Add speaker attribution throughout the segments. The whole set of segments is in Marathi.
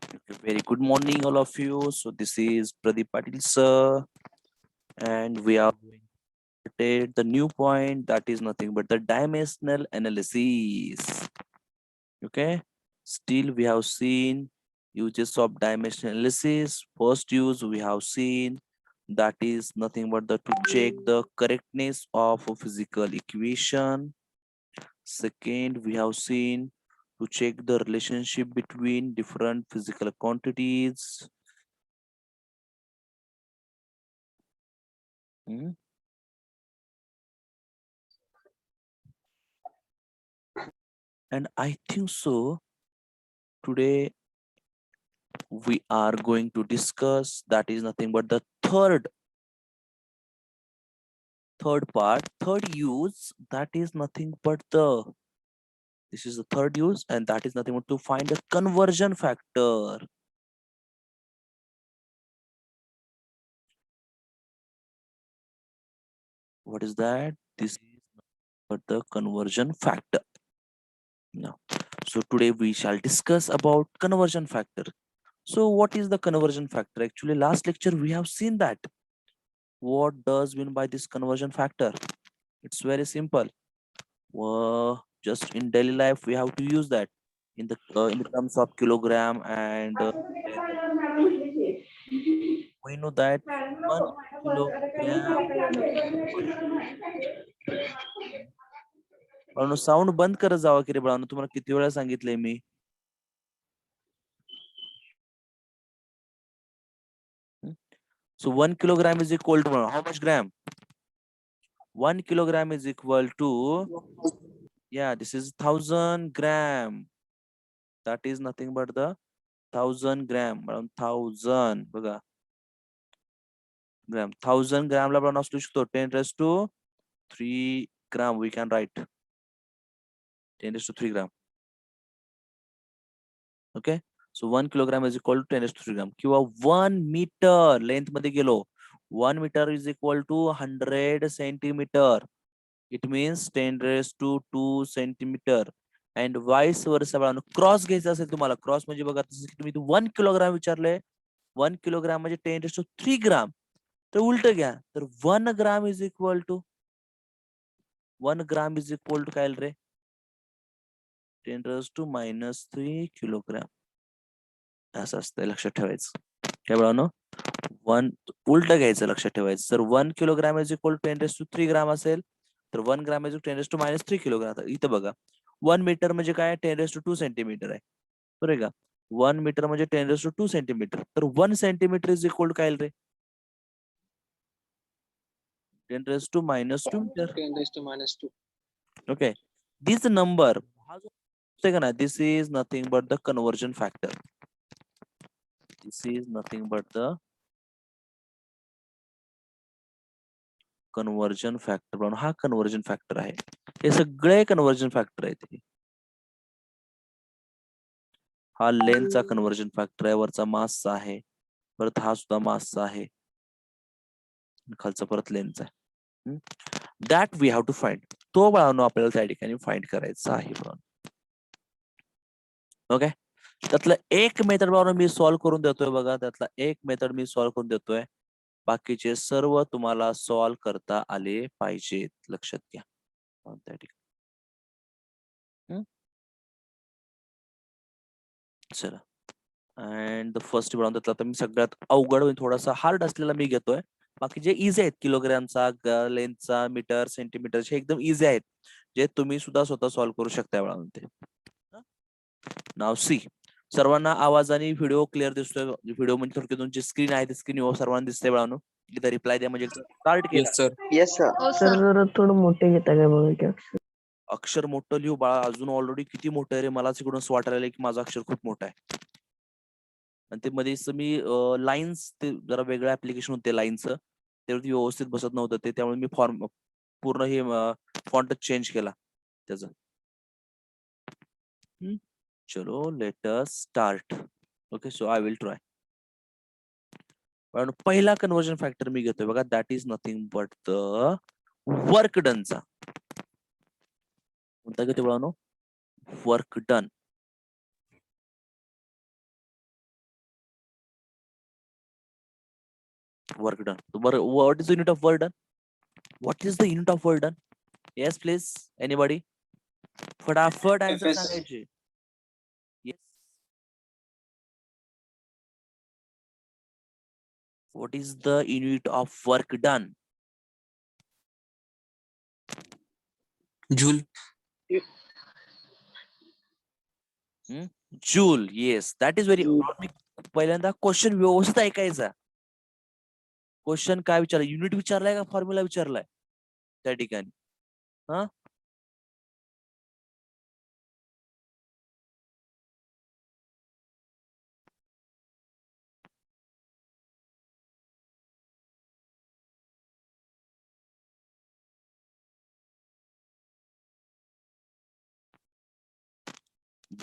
Speaker 1: Okay, very good morning, all of you. So this is Pradeep Patil sir, and we are going to take the new point that is nothing but the dimensional analysis. Okay, still we have seen uses of dimensional analysis. First use we have seen that is nothing but the to check the correctness of a physical equation. Second, we have seen to check the relationship between different physical quantities. Hmm. And I think so. Today we are going to discuss that is nothing but the third use that is nothing but the this is the third use and that is nothing but to find a conversion factor. What is that? This is but the conversion factor. Now, so today we shall discuss about conversion factor. So what is the conversion factor? Actually, last lecture we have seen that. What does mean by this conversion factor? It's very simple. Just in daily life we have to use that in the terms of kilogram and we know that 1 kilogram equal बाळांनो साऊंड बंद करत जावा की रे बाळांनो तुम्हाला किती वेळा सांगितलंय मी so 1 kilogram is equal to how much gram 1 kilogram is equal to yeah this is 1000 gram that is nothing but the 1000 gram around 1000 बघा gram 1000 gram ला आपण असू शकतो 10 raised to 3 gram we can write 10 raised to 3 gram okay so 1 kilogram is equal to 10 raised to 3 gram किंवा 1 meter लेंथ मध्ये गेलो 1 meter is equal to 100 centimeter it means 10 raised to 2 centimeter and vice versa बाळांनो क्रॉस घ्यायचा असेल तुम्हाला क्रॉस म्हणजे बघा तसं की तुम्ही 1 किलोग्राम विचारलंय 1 किलोग्राम म्हणजे 10 raised to 3 gram तर उलट घ्या तर 1 gram is equal to 1 gram is equal to काय रे 10 raised to -3 kilogram असं असतं लक्षात ठेवायचं काय बघा 1 उलट घ्यायचं लक्षात ठेवायचं जर 1 kilogram is equal 10 raised to 3 gram असेल तर 1 gram is 10 raised to -3 kilogram इथं बघा 1 मीटर म्हणजे काय 10 raised to 2 सेंटीमीटर आहे बरोबर का 1 मीटर म्हणजे 10 raised to 2 सेंटीमीटर तर 1 सेंटीमीटर इज इक्वल टू काय रे 10 raised to -2 metre
Speaker 2: 10 raised to -2.
Speaker 1: okay this number हा जो आहे का ना this is nothing but the conversion factor this is nothing but the conversion factor म्हणून हा कन्वर्जन फॅक्टर आहे हे सगळे कन्वर्जन फॅक्टर आहेत हा लेनचा कन्वर्जन फॅक्टर आहे वरचा मासचा आहे परत हा सुद्धा मासचा आहे खालचा परत लेनचा आहे that we have to find तो बाळांनो आपल्याला त्या ठिकाणी फाइंड करायचा आहे ओके त्यातलं एक मेथड बाळांनो मी सॉल्व्ह करून देतोय बघा त्यातला एक मेथड मी सॉल्व्ह करून देतोय बाकीचे सर्व तुम्हाला सॉल्व्ह करता आले पाहिजेत लक्षात घ्या त्या ठिकाणी चला अँड द फर्स्ट त्यातला आता मी सगळ्यात अवघड थोडासा हार्ड असलेला मी घेतोय बाकी जे इझी आहेत किलोग्रामचा लेंथचा मीटर सेंटीमीटर हे एकदम इझी आहेत जे तुम्ही सुद्धा स्वतः सॉल्व्ह करू शकता वेळामध्ये नाव सी सर्वांना आवाज आणि व्हिडिओ क्लिअर दिसतोय व्हिडिओ म्हणजे थोडक्यात तुमची स्क्रीन आहे ती स्क्रीन सर्वांना दिसते वेळानो इथं रिप्लाय द्या म्हणजे स्टार्ट केला
Speaker 2: Yes, sir.
Speaker 3: येस सर
Speaker 4: हो
Speaker 5: सर
Speaker 4: सर
Speaker 5: जरा थोडं मोठे घेता काय बघा की अक्षर
Speaker 1: अक्षर मोठं लिहू बाळा अजून ऑलरेडी किती मोठं आहे रे मलाच इकडून असं वाटायला की माझं अक्षर खूप मोठं आहे आणि ते मध्येच मी लाईन्स ते जरा वेगळं ऍप्लिकेशन होते लाईनचं त्यावरती व्यवस्थित बसत नव्हतं ते त्यामुळे मी फॉर्म पूर्ण हे फॉन्टच चेंज केला त्याचं चलो let us start okay so I will try पण पहिला कन्वर्जन फॅक्टर मी घेतोय बघा that is nothing but the work डनचा कोणता घेतो बाळानो work done Work done. What is the unit of work done? What is the unit of work done? Yes, please. Anybody? फटाफट आन्सर
Speaker 2: FS.
Speaker 1: सांगायचे. Yes. What is the unit of work done?
Speaker 2: Joule.
Speaker 1: Joule. Yes, that is very.
Speaker 5: Joule.
Speaker 1: पहिल्यांदा क्वेश्चन व्यवस्थित ऐकायचा. क्वेश्चन काय विचारला? युनिट विचारलाय का फॉर्म्युला विचारलाय त्या ठिकाणी? हा,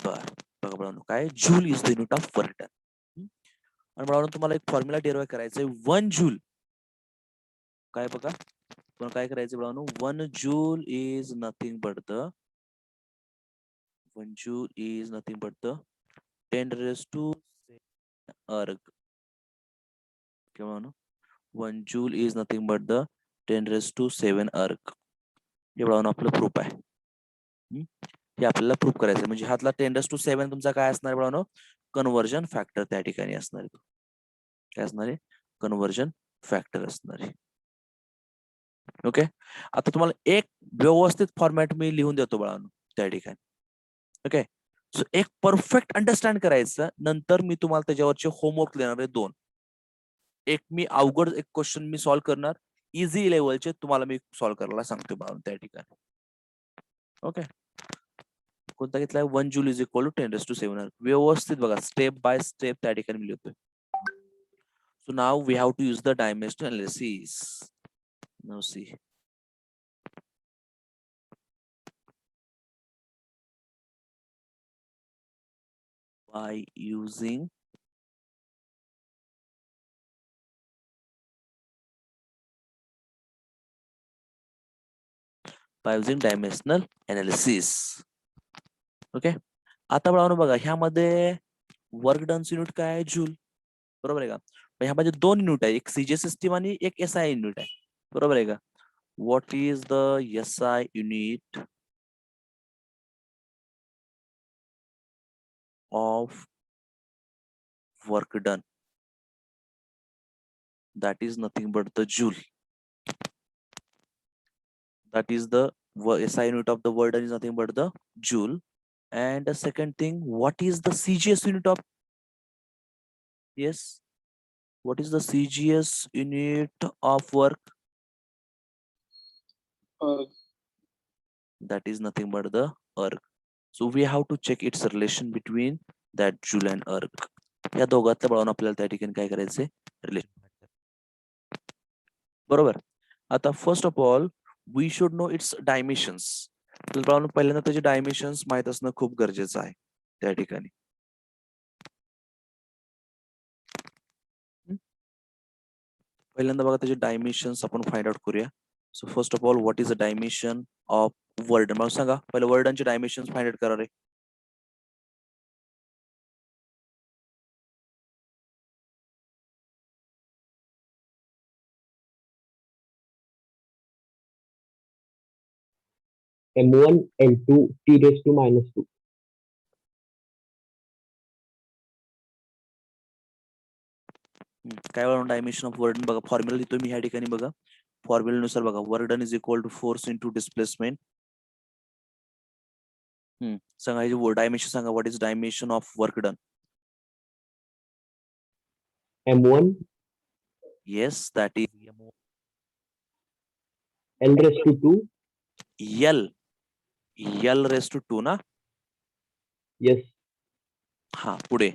Speaker 1: बर बघा मुलांनो, काय joule is the unit of work done. आणि मुलांनो तुम्हाला एक फॉर्म्युला डेरिव्ह करायचा आहे. 1 जूल काय बघा, पण काय करायचं मुलांनो, 1 joule is nothing but the 1 joule is nothing but the 10 raised to अर्ग. मुलांनो 1 joule is nothing but the 10 raised to 7 अर्ग. हे मुलांनो आपलं प्रूफ आहे. हे आपल्याला प्रूफ करायचं, म्हणजे ह्यातला 10 raised to 7 तुमचा काय असणार मुलांनो? कन्व्हर्जन फॅक्टर त्या ठिकाणी असणार आहे. काय असणार आहे? कन्व्हर्जन फॅक्टर असणार आहे. ओके, आता तुम्हाला एक व्यवस्थित फॉर्मॅट मी लिहून देतो बाळांनो त्या ठिकाणी. ओके, सो एक परफेक्ट अंडरस्टँड करायचं, नंतर मी तुम्हाला त्याच्यावरचे होमवर्क देणार आहे 2. एक मी अवघड एक क्वेश्चन मी सॉल्व्ह करणार, इझी लेवलचे तुम्हाला मी सॉल्व्ह करायला सांगतो बाळांनो त्या ठिकाणी. ओके, कोणता घेतलाय? 1 joule is equal to 10 raised to 7 अर्ग. व्यवस्थित बघा, स्टेप बाय स्टेप त्या ठिकाणी मी लिहितोय. So now we have to use the dimensional analysis. Now see. By using dimensional analysis. Okay, आता बाळांनो बघा, ह्यामध्ये वर्क डन युनिट काय आहे? जूल. बरोबर आहे का? ह्यामध्ये 2 युनिट आहे, एक सीजे सिस्टीम आणि एक एसआय युनिट आहे. बरोबर आहे का? What is the SI unit of work done? That is nothing but the joule. That is the SI unit of the work done is nothing but the joule. And the second thing, what is the CGS unit of? Yes, what is the CGS unit of work? That is nothing but the erg. So we have to check its relation between that joule and erg. या दोघातल्या बळावून आपल्याला त्या ठिकाणी काय करायचंय? रिलेशन. बरोबर. आता first of all we should know its dimensions. पहिल्यांदा त्याचे डायमेन्शन्स माहित असणं खूप गरजेचं आहे त्या ठिकाणी. पहिल्यांदा बघा त्याचे डायमेन्शन्स आपण फाइंड आउट करूया. So first of all what is the dimension of word? मला सांगा पहिलं वर्डनचे डायमेन्शन्स फाइंड आउट करा रे.
Speaker 3: M1, L2, T raised to -2.
Speaker 1: काय बघा डायमेन्शन ऑफ वर्डन बघा, फॉर्म्युला लिहितो मी ह्या ठिकाणी बघा. फॉर्म्युलानुसार बघा, work done is equal to force into displacement. सांगा ह्याची डायमेन्शन सांगा. What is dimension of work done?
Speaker 3: M1,
Speaker 1: yes, that is
Speaker 3: L raised to 2.
Speaker 1: L raised to 2 ना?
Speaker 3: Yes,
Speaker 1: हा, पुढे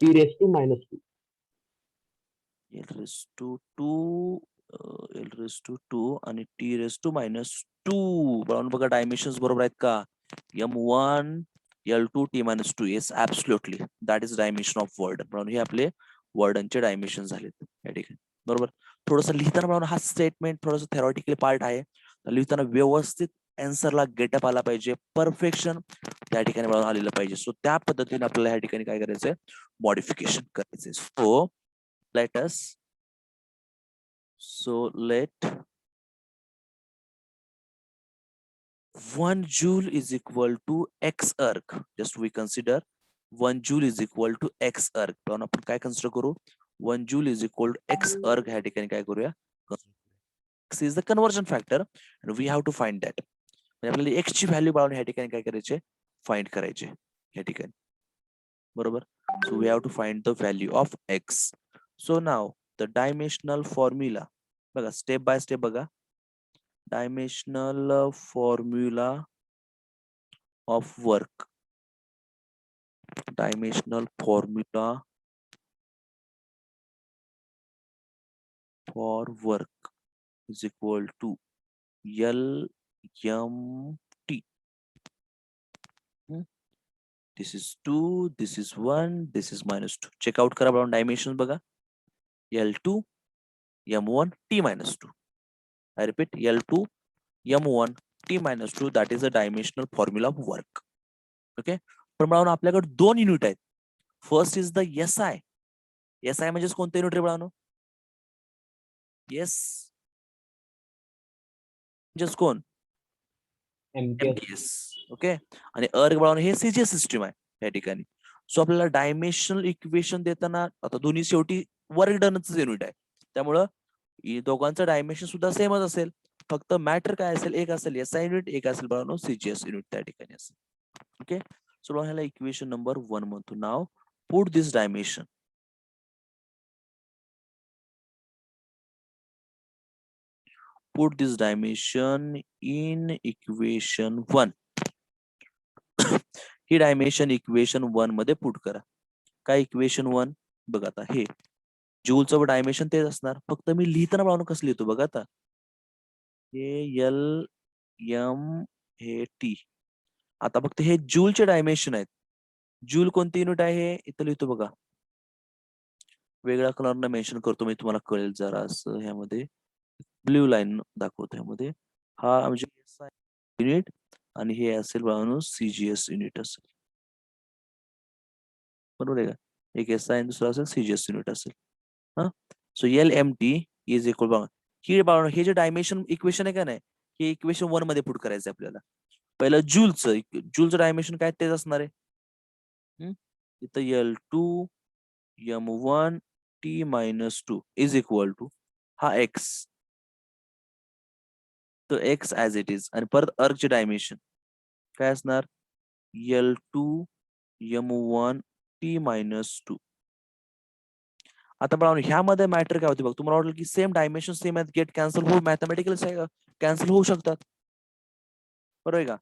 Speaker 3: T raised to -2.
Speaker 1: L raised to 2, L raised to 2 आणि T raised to -2. बघा डायमेन्शन्स बरोबर आहेत का? M1 L2 T -2. Yes, absolutely that is dimension of work done. हे आपले वर्डनचे डायमेन्शन झालेत या ठिकाणी. बरोबर. थोडंसं लिहिताना हा स्टेटमेंट थोडंसं थेरॉटिकल पार्ट आहे, लिहिताना व्यवस्थित आन्सरला गेटअप आला पाहिजे, परफेक्शन त्या ठिकाणी आलेलं पाहिजे. सो त्या पद्धतीने आपल्याला या ठिकाणी काय करायचंय? मॉडिफिकेशन करायचंय. So let us So let 1 joule is equal to x erg. Just we consider 1 joule is equal to x erg. पण आपण काय कन्सिडर करू? 1 joule is equal to x erg ह्या ठिकाणी काय करूया? X is the conversion factor and we have to find that. म्हणजे आपल्याला x ची व्हॅल्यू बाळून ह्या ठिकाणी काय करायचे? फाइंड करायचे ह्या ठिकाणी. बरोबर? So we have to find the value of x. So now the dimensional formula. बघा स्टेप बाय स्टेप बघा. Dimensional formula of work. Dimensional formula for work is equal to LMT. This is 2, this is 1, this is -2. Check out करा बघा dimensions बघा. L2, M1, T minus 2. I repeat, L2, M1, T minus 2. That is the dimensional formula of work. Okay. पण बाळांनो आपल्याकडे 2 युनिट आहेत. First is the SI. SI म्हणजे कोणतं युनिट रे बाळांनो? म्हणजे कोण? MTS. ओके. आणि अर्ग बाळांनो हे CGS सिस्टीम आहे या ठिकाणी. सो आपल्याला डायमेन्शनल इक्वेशन देताना आता दोन्ही शेवटी वर्क डनच युनिट आहे. त्यामुळं दोघांचं डायमेन्शन सुद्धा सेमच असेल. फक्त मॅटर काय असेल? एक असेल SI युनिट, एक असेल बाळांनो CGS युनिट त्या ठिकाणी असेल. ओके. सो ह्याला इक्वेशन नंबर 1 म्हणतो. नाव put this dimension. Put this dimension in equation 1. ही डायमेन्शन इक्वेशन 1 मध्ये पुट करा. काय इक्वेशन 1? बघा आता हे जूलचं डायमेन्शन तेच असणार. फक्त मी लिहिताना बाळांनो कसं लिहितो बघा आता. हे LM हे T. आता फक्त हे जूलचे डायमेन्शन आहेत. जूल कोणती युनिट आहे? इथं लिहितो बघा. वेगळ्या कलरनं मेन्शन करतो मी, तुम्हाला कळेल जरा असं ह्यामध्ये. ब्ल्यू लाईन दाखवतो ह्यामध्ये. हा म्हणजे SI युनिट आणि हे असेल बाळांनो CGS युनिट असेल. बरोबर आहे का? एक SI आणि दुसरा असेल CGS युनिट असेल. हा. सो LMT इज इक्वल बघा. ही बाळांनो हे जे डायमेन्शन इक्वेशन आहे का नाही, हे इक्वेशन 1 मध्ये पुट करायचं आपल्याला. पहिलं जूलचं डायमेन्शन काय तेच असणार आहे. इथं L2 M1 T minus 2 is equal to हा X. तो X ऍज इट इज आणि परत अर्गचे डायमेन्शन काय असणार? L2 M1 T minus 2. आता बाळांनो ह्यामध्ये मॅटर काय होते बघ, तुम्हाला वाटलं की सेम डायमेन्शन सेम आहेत, गेट कॅन्सल होऊ, मॅथमॅटिकल कॅन्सल होऊ शकतात. बरोबर आहे का?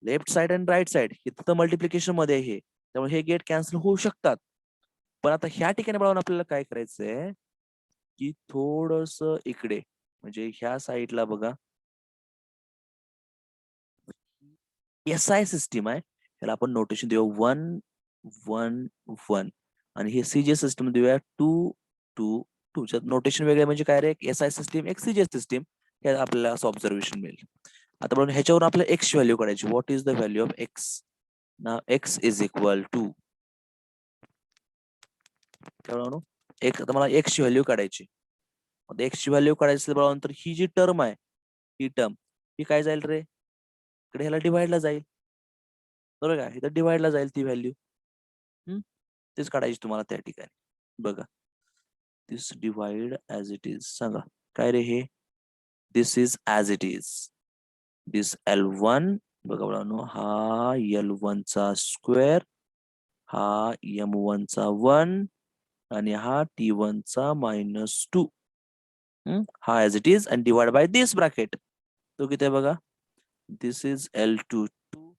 Speaker 1: लेफ्ट साइड आणि राईट साइड इथं मल्टिप्लिकेशन मध्ये आहे, त्यामुळे हे गेट कॅन्सल होऊ शकतात. पण आता ह्या ठिकाणी बाळांनो आपल्याला काय करायचंय की थोडस इकडे म्हणजे ह्या साईडला बघा SI सिस्टीम आहे. ह्याला आपण नोटेशन देऊ 1 1 1 आणि हे CGS सिस्टीम देऊया 2 2 2. नोटेशन वेगळे म्हणजे काय रे? SI सिस्टीम एक CGS सिस्टीम. हे आपल्याला असं ऑब्झर्वेशन मिळेल. आता बघून ह्याच्यावर आपल्याला X व्हॅल्यू काढायची. What is the value of X? Now X is equal to एक. आता मला X ची व्हॅल्यू काढायची. X ची व्हॅल्यू काढायची तर ही जी टर्म आहे, ही टर्म ही काय जाईल रे? इकडे ह्याला डिवाइडला जाईल. बरोबर का? इथं डिवाइडला जाईल ती व्हॅल्यू. तेच काढायची तुम्हाला त्या ठिकाणी. बघा this divide as it is. सांगा काय रे हे? This is as it is. This L1 बघा बाळांनो हा L1 चा स्क्वेअर, हा M1 चा 1 आणि हा T1 चा -2. हा as it is and divide by this bracket. तो किती आहे बघा? दिस is L2 2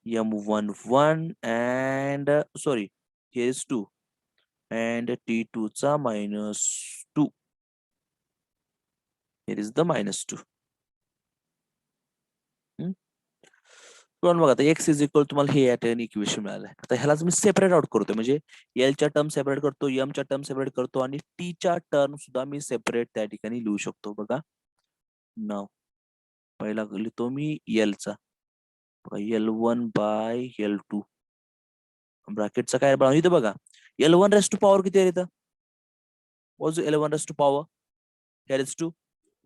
Speaker 1: M1 1 and sorry here is 2 and T2 चा -2. Here is the -2. पण बघा आता X इज इक्वल तुम्हाला हे या इक्वेशन मिळालंय. आता ह्यालाच मी सेपरेट आउट करतोय म्हणजे L च्या टर्म सेपरेट करतो, M च्या टर्म सेपरेट करतो आणि T च्या टर्म सुद्धा मी सेपरेट त्या ठिकाणी लिहू शकतो. बघा नाव पहिला लिहितो मी L चा L1 बाय L2 ब्रॅकेटचा काय इथं बघा L1 रेस टू पॉवर किती आहे इथं? was 11 raised to power, here is 2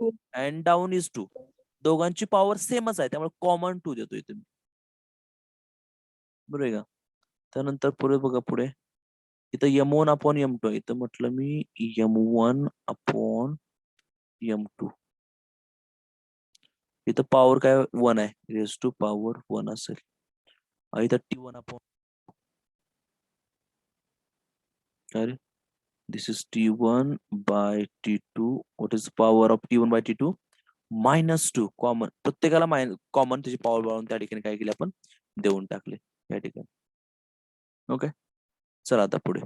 Speaker 2: Two.
Speaker 1: and down is 2. दोघांची पॉवर सेमच आहे त्यामुळे कॉमन 2 देतो इथे मी. बरोबर आहे का? त्यानंतर पुढे बघा, पुढे इथं m1 अपॉन m2 इथं म्हटलं मी m1 अपॉन m2. इथं पॉवर काय 1 आहे, रेज टू पॉवर 1 असेल. इथं t1 अपॉन काय रे, this is t1 by t2. What is the power of t1 by t2? -2. Common, प्रत्येकाला कॉमन त्याची पॉवर वाढवून त्या ठिकाणी काय केले आपण, देऊन टाकले या ठिकाणी. ओके, चला आता पुढे.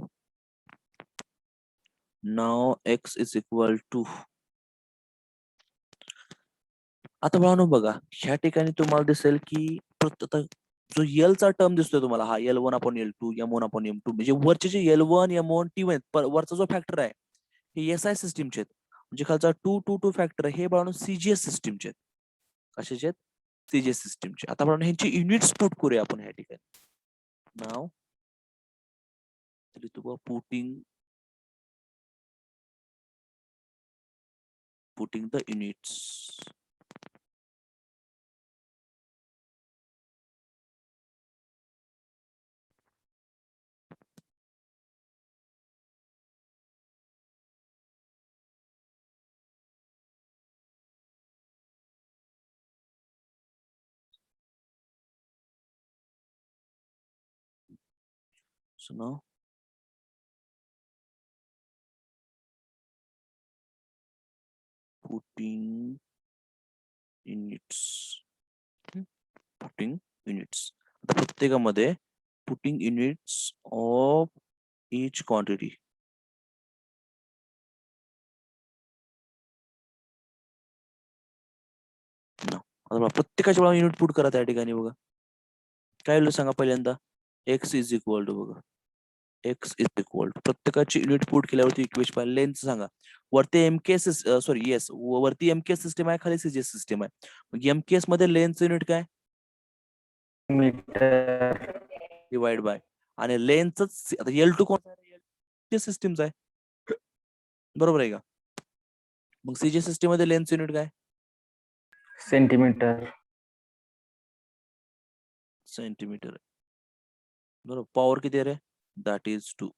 Speaker 1: नाव x इज इक्वल टू, आता बाळांनो बघा ह्या ठिकाणी तुम्हाला दिसेल की आता जो L चा टर्म दिसतोय तुम्हाला, हा L1 upon L2, M1 upon M2, म्हणजे वरचे जे L1 M1 T1 वरचा जो फॅक्टर आहे हे SI सिस्टीमचे आहेत, म्हणजे खालचा 2 2 2 फॅक्टर हे बाळांनो CGS सिस्टीमचे आहेत. कशाचे आहेत? CGS सिस्टीमचे. आता बाळांनो ह्यांची युनिट्स पुट करूया आपण ह्या ठिकाणी. नाव putting the units. So now putting units. Putting units. आता प्रत्येकामध्ये putting units of each quantity. आता प्रत्येकाच्या वेळा युनिट पुट करा त्या ठिकाणी. बघा काय होईल सांगा पहिल्यांदा, x इज इक्वल टू, बघा x इज इक्वल टू, प्रत्येकाची युनिट पुट केल्यावरती इक्वेशन पाहिजे. लेंथ सांगा, वरती एमकेएस सॉरी येस वरती एमकेएस सिस्टम आहे, खाली सीजीएस सिस्टम आहे. मग एमकेएस मध्ये लेंथ युनिट काय,
Speaker 5: मीटर
Speaker 1: डिवाइड बाय, आणि लेंथच आता L2 कोणता सिस्टमचा आहे, बरोबर आहे का? मग सीजीएस सिस्टम मध्ये लेंथ युनिट काय,
Speaker 5: सेंटीमीटर
Speaker 1: सेंटीमीटर आहे. बरोबर, पॉवर किती आहे रे, दॅट इज 2.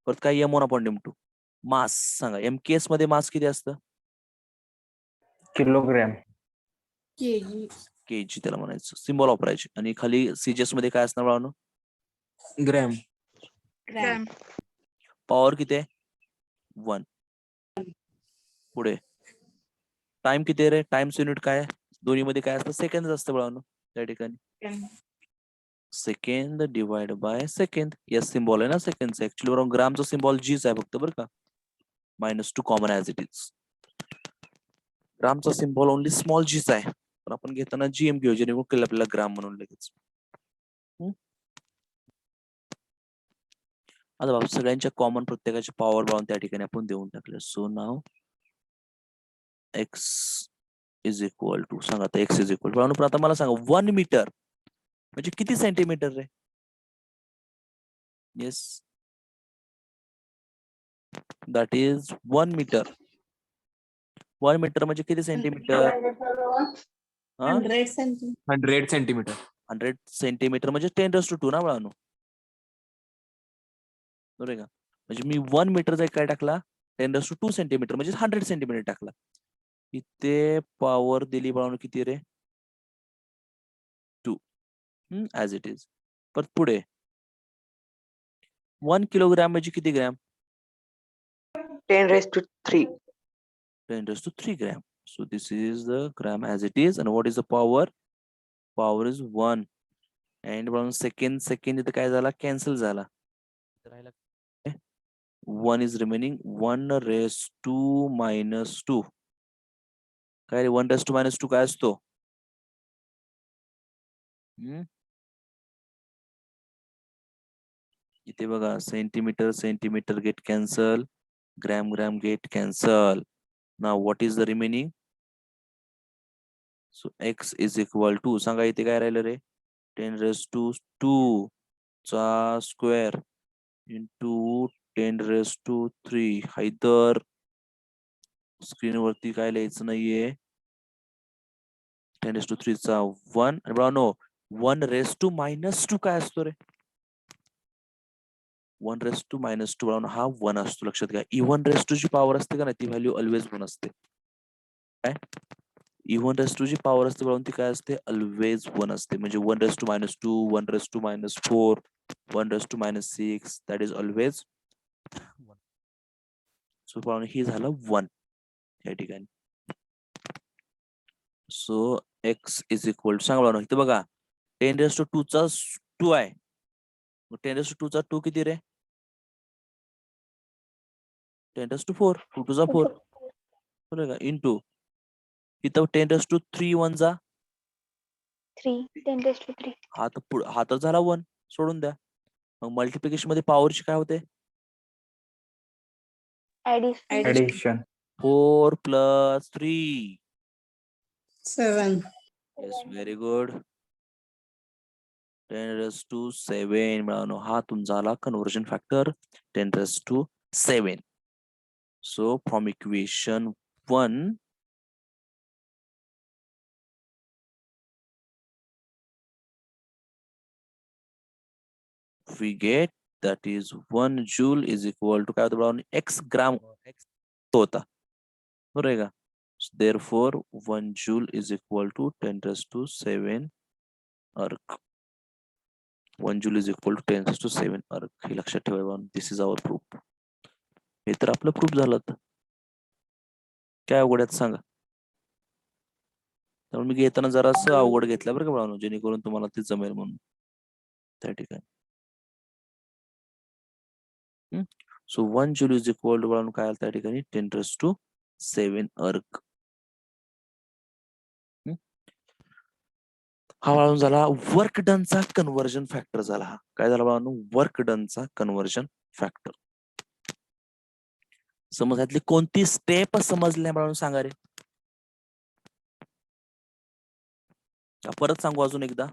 Speaker 1: परत काय M1 अपॉन M2. मास सांगा, एमकेएस मध्ये मास किती असतं,
Speaker 5: किलोग्रॅम
Speaker 2: kg.
Speaker 1: केजी त्याला म्हणायचं, सिम्बॉल वापरायचे. आणि खाली सीजीएस मध्ये काय असणार बाळांनो,
Speaker 5: ग्रॅम
Speaker 2: gram.
Speaker 1: पॉवर किती आहे, 1. पुढे टाइम किती आहे रे, टाइम्स युनिट काय आहे, दोन्ही मध्ये काय असतं, सेकंद असतं बाळांनो त्या ठिकाणी. Second divide by second, yes symbol आहे ना सेकंडचा. ऍक्च्युअली बरोबर ग्रामचा सिम्बॉल जीच आहे फक्त, बरं का. -2 कॉमन ऍज इट इज. ग्रामचा सिम्बॉल ओनली स्मॉल जीच आहे, पण आपण घेताना GM घेऊ, जेणेकरून आपल्याला ग्राम म्हणून लगेच. आता बाबा सगळ्यांच्या कॉमन प्रत्येकाची पॉवर बाळून त्या ठिकाणी आपण देऊन टाकले. So now x is equal to, सांगा आता x इज इक्वल टू, आता मला सांगा 1 मीटर म्हणजे किती सेंटीमीटर रे, yes that is 1 metre. 1 metre म्हणजे किती सेंटीमीटर,
Speaker 2: 100 centimeter.
Speaker 5: 100 सेंटीमीटर.
Speaker 1: 100 सेंटीमीटर म्हणजे 10⁻² ना बाळांनो, बरोबर आहे का? म्हणजे मी 1 मीटरचा काय टाकला, 10⁻² सेंटीमीटर म्हणजे 100 सेंटीमीटर टाकला. इथे पॉवर दिली बाळांनो किती रे, 2 ऍज इट इज. परत पुढे 1 किलोग्राम म्हणजे किती gram,
Speaker 3: 10⁻³
Speaker 1: 10⁻³ gram. So this is the gram as it is, and what is the power? Power is 1. And म्हणून सेकंड इथं काय झाला, कॅन्सल झाला. 1 is remaining, 1⁻². काय रे, 1⁻² काय असतो, इथे बघा centimetre centimetre get cancel, gram gram get cancel. Now what is the remaining, so x is equal to, सांगा इथे काय राहिलं रे, 10⁻² चा स्क्वेअर इंटू 10⁻³ हैदर स्क्रीनवरती काय लिहायचं नाहीये 10⁻³ चा 1 आणि बघा 1⁻² काय असतो रे 1⁻² बघा हा 1 असतो लक्षात घ्या E1⁻² ची पॉवर असते का नाही ती व्हॅल्यू ऑलवेज 1 असते काय E1⁻² ची पॉवर असते बघा ती काय असते ऑलवेज 1 असते म्हणजे 1⁻², 1⁻⁴, 1⁻⁻6 दॅट इज ऑलवेज 1 सो बघा ही झालं 1 या ठिकाणी सो x इज इक्वल सांगा बघा इथे बघा 10⁻² चा 2 आहे 10⁻² चा 2 किती रे 10⁻⁴ 2 टू चा 4 बरोबर का इंटू इथं 10⁻³ 1 जा
Speaker 4: 3 10⁻³
Speaker 1: हा तर झाला 1 सोडून द्या मग मल्टिप्लिकेशन मध्ये पॉवरची काय होते
Speaker 2: Addition.
Speaker 1: 4 + 3
Speaker 2: 7.
Speaker 1: येस व्हेरी गुड 10⁻⁷ मिळालो हा तुमचा झाला conversion factor 10⁻⁷ so from equation 1 we get that is 1 joule is equal to काय होतं बघा x ग्राम होता बरोबर आहे का therefore 1 joule is equal to 10⁻⁷ arc 1 joule is equal to 10⁻⁷ arc हे लक्षात ठेवा दिस इज आवर प्रूफ हे तर आपलं प्रूफ झालं तर काय अवघड आहे सांगा त्यामुळे मी घेताना जरासं अवघड घेतलं बरं का बाळांनो जेणेकरून तुम्हाला ते जमेल म्हणून त्या ठिकाणी so 1 joule is equal to बाळांनो काय आलं त्या ठिकाणी 10⁻⁷ arc हा बाळांनो झाला वर्क डनचा कन्व्हर्जन फॅक्टर झाला हा काय झाला बाळांनो वर्क डनचा कन्व्हर्जन फॅक्टर समज यातली कोणती स्टेप समजल्या बाळांनो सांगा रे परत सांगू अजून एकदा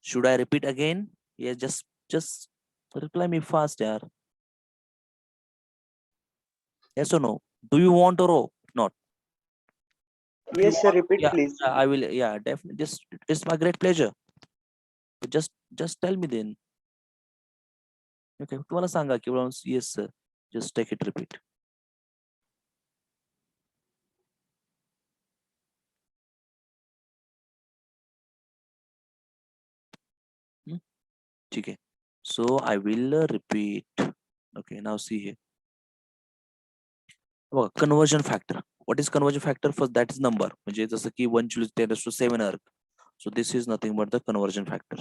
Speaker 1: should I repeat again yeah just reply me fast yaar yes or no do you want or not
Speaker 6: Yes, sir. Repeat,
Speaker 1: yeah
Speaker 6: please.
Speaker 1: I will yeah definitely just it's my great pleasure just tell me then okay तुम्हाला सांगा की yes sir just take it repeat ठीक आहे so I will repeat okay now see here conversion factor what is conversion factor first that is number म्हणजे जसं की 1 joule is 10⁻⁷ arc so this is nothing but the conversion factor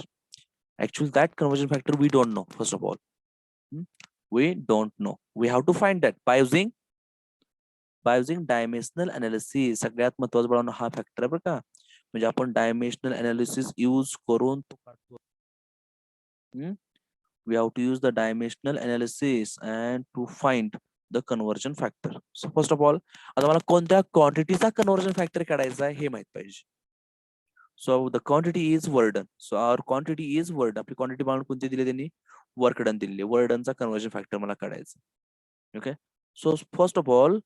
Speaker 1: actually that conversion factor we don't know first of all we don't know we have to find that by using dimensional analysis सगळ्यात महत्त्वाचं बाळांनो हा फॅक्टर आहे बरं का म्हणजे आपण डायमेन्शनल अनालिसिस यूज करून तो काढतो we have to use the dimensional analysis and to find the conversion factor so first of all आता मला कोणत्या क्वांटिटीचा कन्व्हर्जन फॅक्टर काढायचा आहे हे माहित पाहिजे so the quantity is work done so our quantity is work आपली क्वांटिटी बाळांनो कोणती दिली त्यांनी वर्क डन दिलेली वर्क डनचा कन्व्हर्जन फॅक्टर मला काढायचा okay so first of all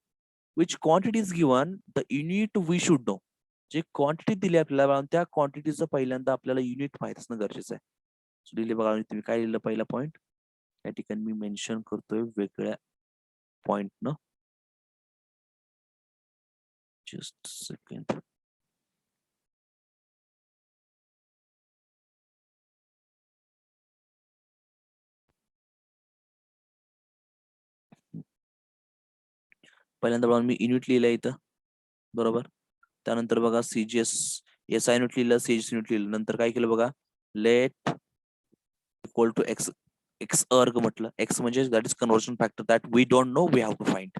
Speaker 1: which quantity is given the unit we should know जे क्वांटिटी दिली आपल्याला त्या क्वांटिटीचं पहिल्यांदा आपल्याला युनिट माहित असणं गरजेचं आहे सो दिले बघा तुम्ही काय लिहिलं पहिला पॉइंट या ठिकाणी मी मेन्शन करतोय वेगळ्या पॉइंट न जस्ट सेकंड पहिल्यांदा बघा मी युनिट लिहिलं इथं बरोबर त्यानंतर बघा सीजीएस एस आय युनिट लिहिलं सीजीएस युनिट लिहिलं नंतर काय केलं बघा let equal to X X erg म्हटलं एक्स म्हणजे that is conversion factor that we don't know we have to find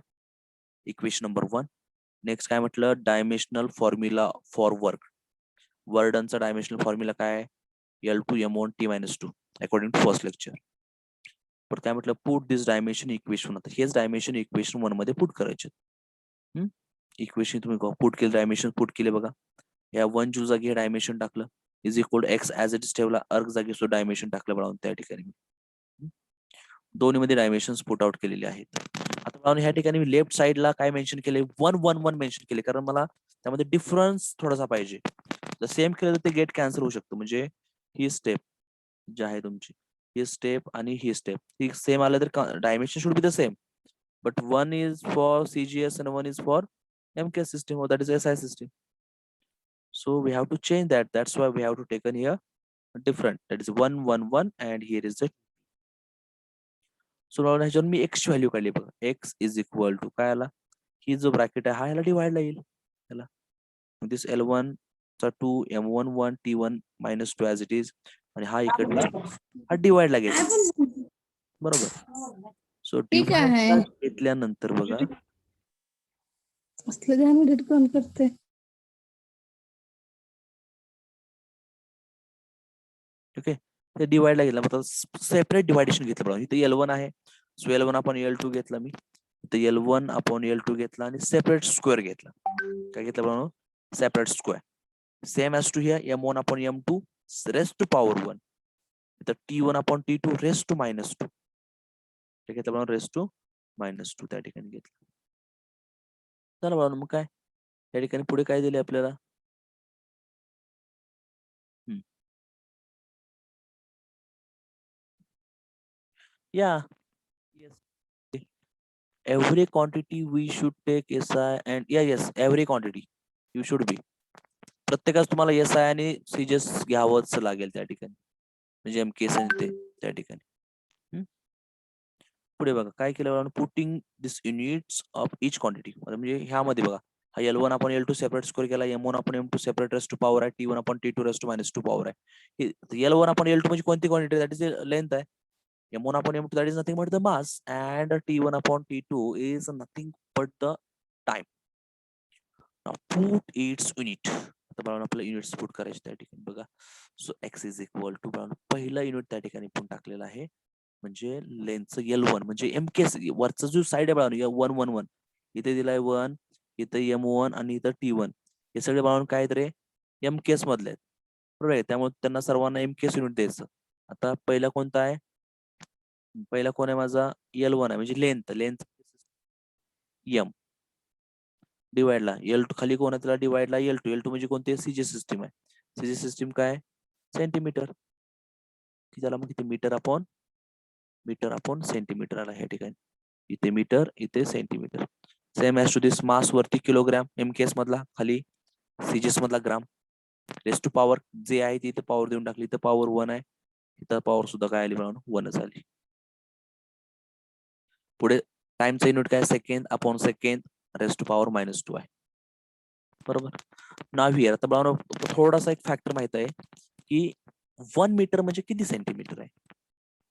Speaker 1: equation number 1 next काय म्हटलं डायमेन्शनल फॉर्म्युला फॉर वर्क डनचा डायमेन्शनल फॉर्म्युला काय L2 M1T-2 according to first lecture पण काय म्हटलं पुट दिस डायमेन्शन इक्वेशन आता हेच डायमेन्शन इक्वेशन 1 मध्ये पुट करायचे इक्वेशन तुम्ही पुट केलं, डायमेन्शन पुट केले बघा. या 1 जूल जागी हे डायमेन्शन टाकलं is equal to x as it is ठेवला, अर्क जागी सुद्धा डायमेन्शन टाकलं बाळांनो त्या ठिकाणी. दोन्हीमध्ये डायमेन्शन्स पुट आउट केलेले आहेत. आता बाळांनो ह्या ठिकाणी मी लेफ्ट साइडला काय मेन्शन केले, 111 मेन्शन केले, कारण मला त्यामध्ये डिफरन्स थोडासा पाहिजे. जर सेम केलं तर ते गेट कॅन्सल होऊ शकतं. म्हणजे ही स्टेप जी आहे तुमची, ही स्टेप आणि ही स्टेप ही सेम आलं तर dimension should be the same, but one is for CGS and one is for MKS system, or that is SI system. So we have to change that. That's why we have to take here different. That is 111 and here is the. So now ह्याच्यावर मी x ची व्हॅल्यू काढली बघा. x इज इक्वल टू काय आला, ही जो ब्रॅकेट आहे हा याला डिवाइडला येईल. याला दिस L1 चा 2 M11 T1 minus 2 as it is, आणि हा इकडे हा डिवाइडला घेतला बरोबर. सो
Speaker 2: ठीक आहे.
Speaker 1: घेतल्यानंतर बघा
Speaker 2: असलं ध्यान एडिट कोण करते.
Speaker 1: ओके, ते डिवाइडला घेतला, मतलब सेपरेट डिवायडेशन घेतलं बघा. इथे L1 आहे, सो L1 आपण L2 घेतला मी, इथे L1 आपण L2 घेतला आणि सेपरेट स्क्वेअर घेतला. काय घेतलं बघा, separate square. Same as to here M1 आपण M2 रेस्ट टू पॉवर 1, इथं T1 आपण T2 रेस्ट टू -2. काय घेतलं बघा, रेस्ट टू -2 त्या ठिकाणी घेतलं. चला बघा मग काय त्या ठिकाणी पुढे काय दिले आपल्याला, yeah, yes, every quantity we should take SI and yes, every quantity you should be, प्रत्येकाच तुम्हाला SI आणि CGS घ्यावंच लागेल त्या ठिकाणी, म्हणजे MKS आणि ते त्या ठिकाणी. पुढे बघा काय केलं, putting this units of each quantity, म्हणजे ह्यामध्ये बघा हा L1 आपण L2 सेपरेट स्क्वेअर केला, M1 आपण M2 separate rest to power आहे, T1 आपण T2 रेस्ट टू -2 पॉवर आहे. L1 आपण L2 म्हणजे कोणती क्वांटिटी, दॅट इज लेंथ आहे. M1 upon M2 that is nothing but the mass, and T1 upon T2 is nothing but the time. Now put its unit. आता बघा आपल्याला युनिट्स पुट करायचे त्या ठिकाणी बघा. So x is equal to पहिला युनिट त्या ठिकाणी पुट टाकलेला आहे, म्हणजे लेंथचं L1 म्हणजे MKS वरचा जो साइड आहे बघा 111, इथे दिलाय 1, इथे M1 आणि इथं T1, हे सगळे बघून काय रे MKS मधले आहेत बरोबर आहे. त्यामुळे त्यांना सर्वांना MKS युनिट द्यायचं. आता पहिला कोणता आहे, पहिला कोण आहे माझा L1 आहे, म्हणजे लेंथ M डिवाइडला L2, खाली कोण आहे त्याला डिवाइडला L2 म्हणजे कोणती CGS सिस्टीम आहे. CGS सिस्टीम काय सेंटीमीटर, त्याला मग इथे मीटर अपॉन सेंटीमीटर आला ह्या ठिकाणी, इथे मीटर इथे centimetre. Same as to this mass वरती किलोग्राम MKS मधला, खाली CGS मधला ग्राम, रेस्ट टू पॉवर जे आहे ती इथे पॉवर देऊन टाकली, इथं पॉवर 1 आहे, इथं पॉवर सुद्धा काय आली म्हणून 1च आली. पुढे टाइमचा युनिट काय second upon second raised to power -2 आहे बरोबर. नाव हिअर आता बघा थोडासा एक फॅक्टर माहित आहे की 1 मीटर म्हणजे किती सेंटीमीटर आहे.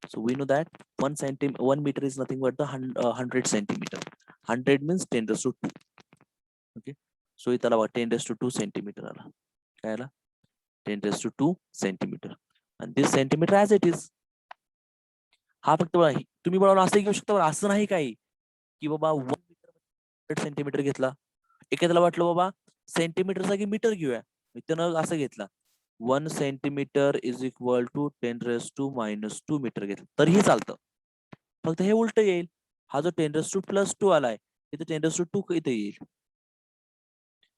Speaker 1: So we know that 1 metre is nothing but the 100 centimetre. 100 means 10⁻². Okay, so इथं बघा 10⁻² सेंटीमीटर आला, काय आला 10⁻² सेंटीमीटर, आणि दिस सेंटीमीटर ऍज इट इज. हा फक्त बघा तुम्ही बघा असं घेऊ शकता, असं नाही काही की बाबा 1 मीटर सेंटीमीटर घेतला, एखाद्याला वाटलं बाबा सेंटीमीटर जागी मीटर घेऊया, त्यानं असं घेतला 1 centimetre is equal to 10⁻² metre घेतलं तरीही चालतं, फक्त हे उलट येईल. हा जो 10⁻² आलाय इथे 10⁻² इथे येईल,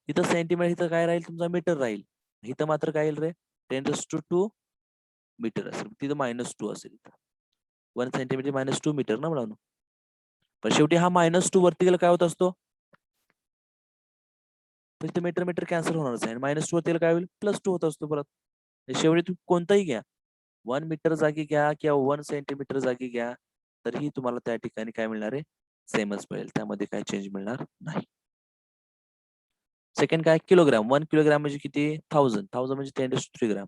Speaker 1: इथं सेंटीमीटर, इथं काय राहील तुमचा मीटर राहील, इथं मात्र काय येईल रे 10⁻² मीटर असेल, तिथं -2 असेल. 1 सेंटीमीटर -2 मीटर ना म्हणून, पण शेवटी हा -2 वरती गेला काय होत असतो, इथे मीटर कॅन्सल होणारच आहे, -2 वरती गेला काय होईल +2 होत असतो परत. शेवटी तुम्ही कोणताही घ्या, 1 मीटर जागी घ्या किंवा 1 सेंटीमीटर जागी घ्या, तरीही तुम्हाला त्या ठिकाणी काय मिळणार आहे, सेमच मिळेल, त्यामध्ये काय चेंज मिळणार नाही. सेकंड काय किलोग्राम, 1 किलोग्राम म्हणजे किती 1000 म्हणजे 10⁻³ ग्राम.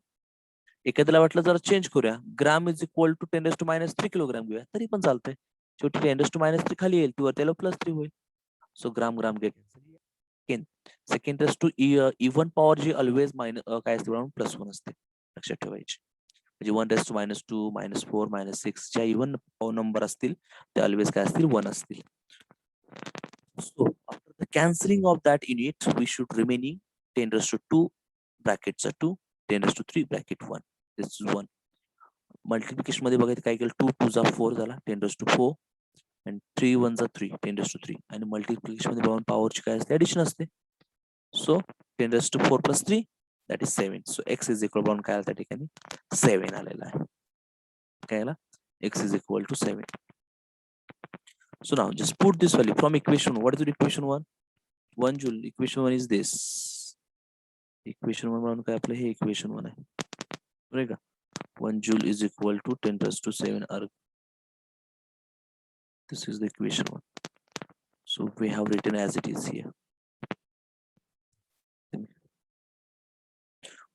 Speaker 1: एखाद्याला वाटलं जरा चेंज करूया, gram is equal to 10⁻³ kilogram घेऊया तरी पण चालतंय, शेवटी 10⁻³ खाली येईल, ती वरती +3 होईल. सो ग्राम घेत. Second to even power G always काय असते +1 असते, लक्षात ठेवायची. म्हणजे 1⁻², -4, -6 ज्या इव्हन नंबर असतील ते ऑलवेज काय असतील 1 असतील. So after The cancelling of that unit, we should remaining 10 raised to 2 brackets are 2, 10 raised to 3 bracket 1. This is 1. Multiplication मध्ये बघा काय केलं 2 2 जा 4 झाला 10 raised to 4 and 3 1 जा 3 10 raised to 3 आणि मल्टिप्लिकेशन मध्ये बघून पॉवरची काय असते ऍडिशन असते. So 10 raised to 4 plus 3 that is 7. So x is equal to काय आलं त्या ठिकाणी 7 आलेला आहे. काय आला x is equal to 7. So now just put this value from equation. What is the equation 1? 1 joule. Equation 1 is this. Equation 1 म्हणून काय आपलं हे equation 1 आहे. बरोबर का? 1 joule is equal to 10 raised to 7 arc. This is the equation 1. So we have written as it is here.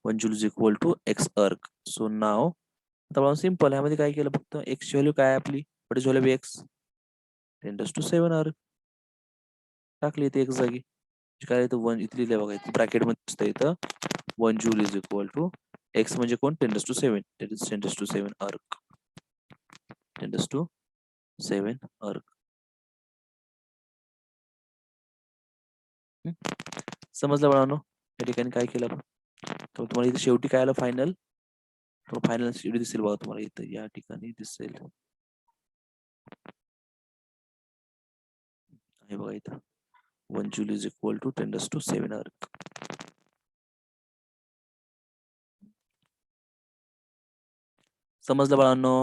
Speaker 1: 1 joule is equal to x arc. So now आता सिंपल ह्यामध्ये काय केलं फक्त x ची व्हॅल्यू काय आहे आपली? What is value of x? 10 raised to 7 arc. टाकली इथे x जागी. काय येतं 1 इथे लिहिलंय बघा इथे ब्रॅकेट मध्ये दिसतं इथं 1 joule is equal to x म्हणजे कोण 10 raised to 7. That is 10 raised to 7 arc. 10 raised to 7 arc. समजलं बाळांनो या ठिकाणी काय केलं आपण तर तुम्हाला इथे शेवटी काय आलं फायनल फायनल शेवटी दिसेल बघा तुम्हाला इथं या ठिकाणी दिसेल हे बघा इथं 1 joule is equal to 10 raised to 7 arc. समजलं बाळांनो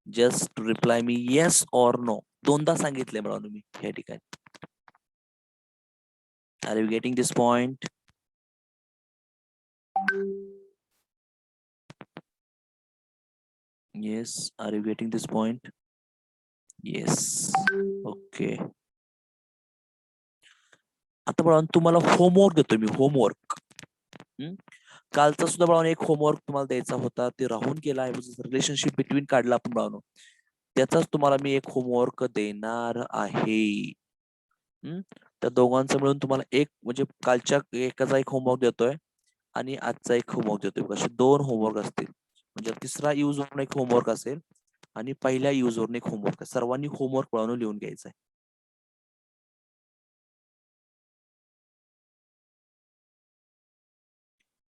Speaker 1: just reply me yes or no दोनदा सांगितले बाळांनो मी या ठिकाणी. Are you getting this point? Yes, are you getting this point? Yes. Okay. आता बाळांनो तुम्हाला होमवर्क देतोय मी होमवर्क. कालचा सुद्धा बाळांनो एक होमवर्क तुम्हाला द्यायचा होता ते राहून गेला आहे रिलेशनशिप बिटवीन काढला आपण बाळांनो त्याचाच तुम्हाला मी एक होमवर्क देणार आहे. त्या दोघांचं मिळून तुम्हाला एक म्हणजे कालच्या एकाचा एक होमवर्क देतोय आणि आजचा एक होमवर्क देतोय असे 2 होमवर्क असतील म्हणजे तिसरा यूज वरून एक होमवर्क असेल आणि पहिल्या यूज वरून एक होमवर्क सर्वांनी होमवर्क बनवून लिहून घ्यायचा आहे.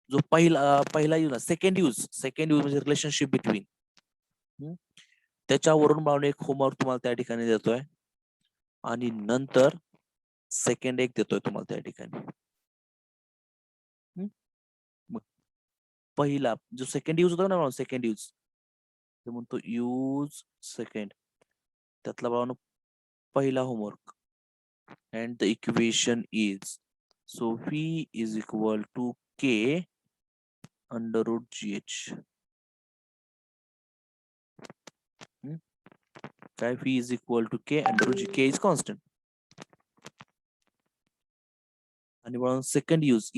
Speaker 1: जो पहिला यूज सेकंड यूज म्हणजे रिलेशनशिप बिटवीन त्याच्यावरून बनवून एक होमवर्क तुम्हाला त्या ठिकाणी देतोय आणि नंतर सेकंड एक देतोय तुम्हाला त्या ठिकाणी. पहिला जो सेकंड यूज होता ना सेकंड यूज म्हणतो यूज सेकंड त्यातला बाळांनो पहिला homework and the equation is so v is equal to k under root gh. काय v is equal to k under root k is constant. आणि बाळांनो सेकंड यूज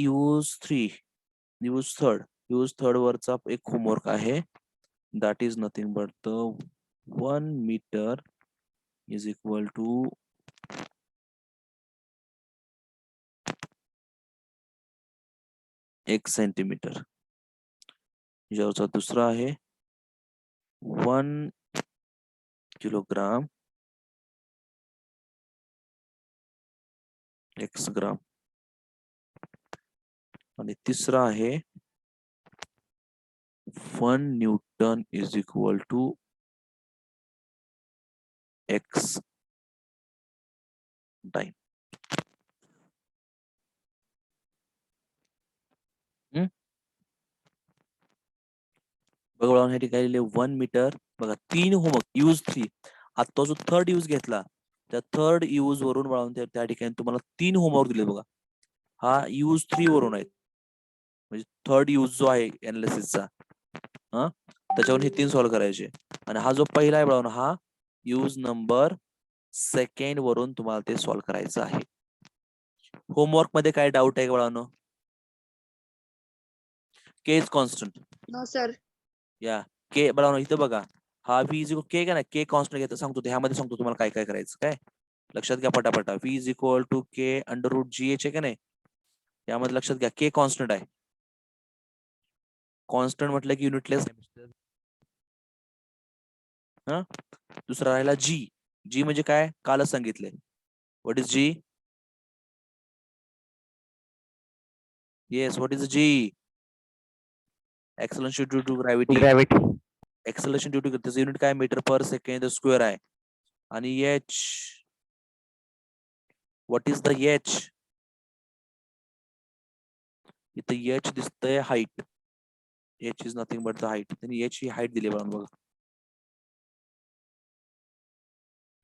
Speaker 1: थर्ड वरचा एक होमवर्क आहे that is nothing but the 1 meter is equal to एक सेंटीमीटर. ज्याचा दुसरा आहे 1 किलोग्राम x ग्राम आणि तिसरा आहे 1 newton is equal to x time. बघा या ठिकाणी 1 मीटर बघा 3 होमवर्क यूज 3 आता जो थर्ड यूज घेतला त्या थर्ड यूज वरून वळून त्या ठिकाणी तुम्हाला 3 होमवर्क दिले बघा हा यूज 3 वरून आहे म्हणजे थर्ड यूज जो आहे एनालिसिसचा त्याच्यावरून हे 3 सॉल्व्ह करायचे आणि हा जो पहिला आहे बघा हा यूज नंबर सेकंड वरून तुम्हाला ते सॉल्व्ह करायचं आहे. होमवर्क मध्ये काय डाऊट आहे बाळांनो? K is constant.
Speaker 2: No sir.
Speaker 1: या के बाळांनो इथं बघा हा v इज इक्वल के का ना के कॉन्स्टंट घेतो सांगतो ह्यामध्ये सांगतो तुम्हाला काय काय करायचं काय लक्षात घ्या पटापटा. v is equal to K under root gh आहे का नाही यामध्ये लक्षात घ्या के कॉन्स्टंट आहे. कॉन्स्टंट म्हटलं की युनिटलेस. दुसरा राहिला जी म्हणजे काय कालच सांगितलंय. What is G Yes, what is G? Acceleration due to gravity.
Speaker 3: Gravity.
Speaker 1: Acceleration due to त्याचं युनिट काय मीटर पर सेकंड स्क्वेअर आहे. आणि H, what is the H? इथं H दिसतंय height. H is nothing but the height. त्यांनी H ही हाईट दिली बघा.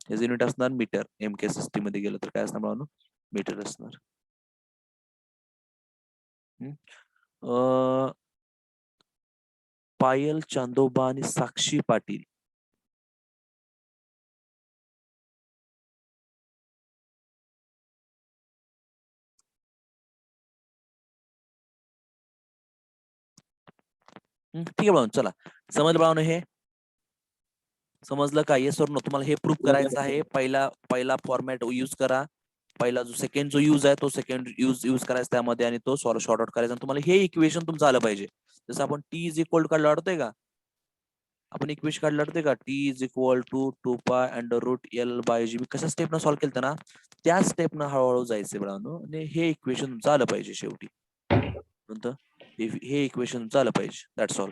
Speaker 1: याचं युनिट असणार मीटर. MK सिस्टीम मध्ये गेलं तर काय असणार म्हणून मीटर असणार. पायल चांदोबा आणि साक्षी पाटील. ठीक आहे बाळांनो, चला समजलं बाळांनो, हे समजलं का? येस और नो? तुम्हाला हे प्रूफ करायचं आहे. पहिला फॉर्मॅट यूज करा. पहिला जो सेकंड जो यूज आहे तो सेकंड यूज करायचा त्यामध्ये आणि तो सॉल्व शॉर्ट आउट करायचा. तुम्हाला हे इक्वेशन तुमचं आलं पाहिजे. जसं आपण टी इज इक्वल काढलं वाटतंय का? आपण इक्वेशन काढलं वाटतंय का? T is equal to 2π √L/g. मी कशा स्टेपनं सॉल्व्ह केलं ना त्या स्टेपनं हळूहळू जायचंय बाळांनो. आणि हे इक्वेशन तुमचं आलं पाहिजे शेवटी. हे इक्वेशन तुमचं आलं पाहिजे. That's all.